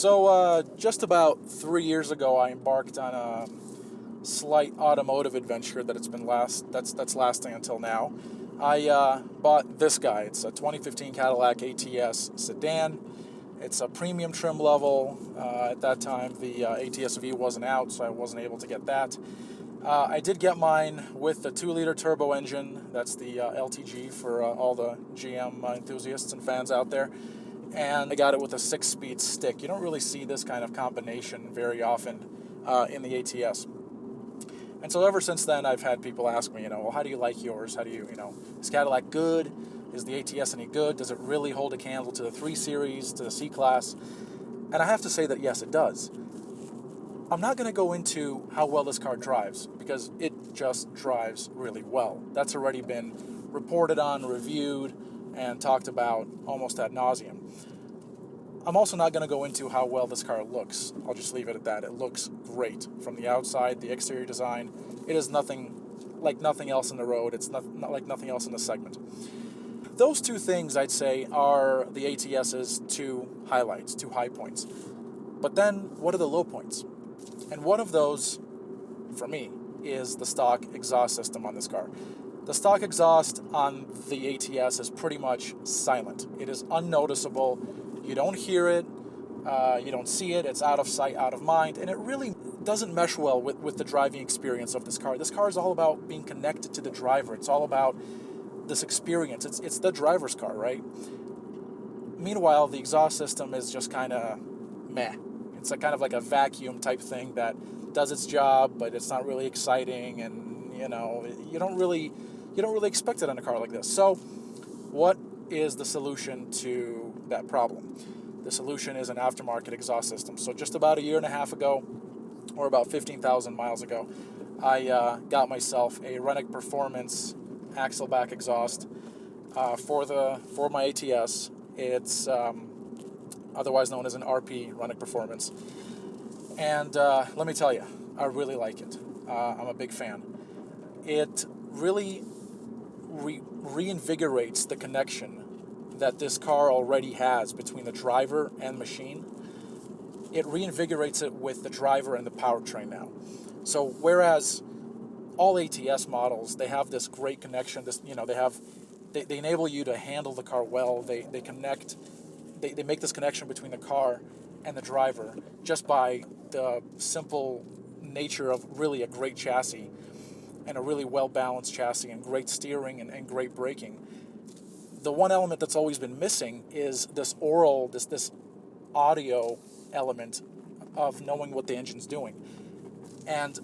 So just about 3 years ago, I embarked on a slight automotive adventure that's lasting until now. I bought this guy. It's a 2015 Cadillac ATS sedan. It's a premium trim level. At that time, the ATS V wasn't out, so I wasn't able to get that. I did get mine with the 2-liter turbo engine. That's the LTG for all the GM enthusiasts and fans out there. And I got it with a 6-speed stick. You don't really see this kind of combination very often in the ATS. And so ever since then, I've had people ask me, well, how do you like yours? How do you, is Cadillac good? Is the ATS any good? Does it really hold a candle to the 3 Series, to the C-Class? And I have to say that yes, it does. I'm not going to go into how well this car drives, because it just drives really well. That's already been reported on, reviewed, and talked about almost ad nauseum. I'm also not going to go into how well this car looks. I'll just leave it at that. It looks great from the outside, the exterior design. It is nothing like nothing else in the road. It's not like nothing else in the segment. Those two things, I'd say, are the ATS's two highlights, two high points. But then, what are the low points? And one of those, for me, is the stock exhaust system on this car. The stock exhaust on the ATS is pretty much silent. It is unnoticeable. You don't hear it. You don't see it. It's out of sight, out of mind. And it really doesn't mesh well with the driving experience of this car. This car is all about being connected to the driver. It's all about this experience. It's the driver's car, right? Meanwhile, the exhaust system is just kind of meh. It's kind of like a vacuum type thing that does its job, but it's not really exciting, and you don't really expect it on a car like this. So, what is the solution to that problem? The solution is an aftermarket exhaust system. So, just about a year and a half ago, or about 15,000 miles ago, I got myself a Renick Performance axle back exhaust for my ATS. It's otherwise known as an RP, Renick Performance. And let me tell you, I really like it. I'm a big fan. It really reinvigorates the connection that this car already has between the driver and machine. It reinvigorates it with the driver and the powertrain now. So whereas all ATS models, they have this great connection, they enable you to handle the car well, they connect. They make this connection between the car and the driver just by the simple nature of really a great chassis and a really well-balanced chassis and great steering and great braking. The one element that's always been missing is this audio element of knowing what the engine's doing. And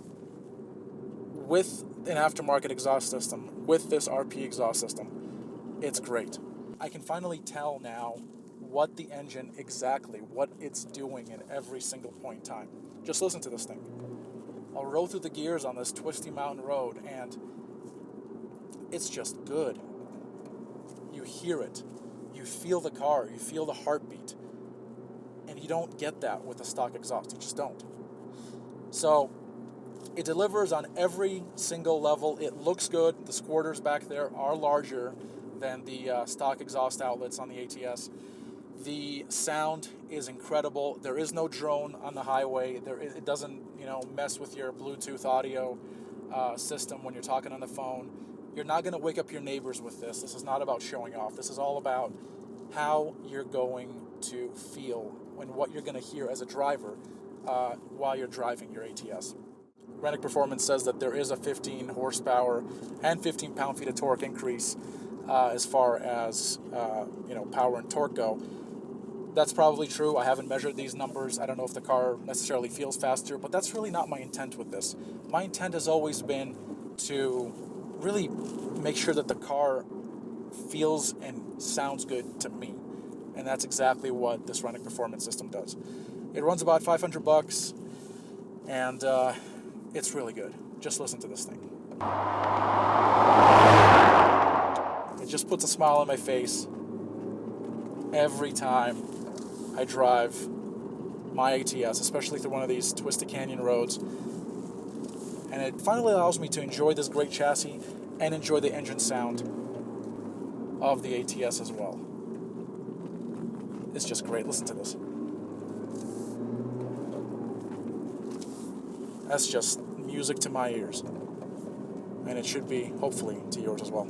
with an aftermarket exhaust system, with this RP exhaust system, it's great. I can finally tell now what the engine exactly, what it's doing in every single point in time. Just listen to this thing. I'll roll through the gears on this twisty mountain road, and it's just good. You hear it. You feel the car. You feel the heartbeat. And you don't get that with a stock exhaust. You just don't. So it delivers on every single level. It looks good. The squirters back there are larger than the stock exhaust outlets on the ATS. The sound is incredible. There is no drone on the highway. It doesn't, mess with your Bluetooth audio system when you're talking on the phone. You're not going to wake up your neighbors with this. This is not about showing off. This is all about how you're going to feel and what you're going to hear as a driver while you're driving your ATS. Renick Performance says that there is a 15 horsepower and 15 pound-feet of torque increase as far as power and torque go. That's probably true. I haven't measured these numbers. I don't know if the car necessarily feels faster, but that's really not my intent with this. My intent has always been to really make sure that the car feels and sounds good to me. And that's exactly what this Renick Performance system does. It runs about $500, and it's really good. Just listen to this thing. It just puts a smile on my face every time I drive my ATS, especially through one of these twisted canyon roads. And it finally allows me to enjoy this great chassis and enjoy the engine sound of the ATS as well. It's just great. Listen to this. That's just music to my ears. And it should be, hopefully, to yours as well.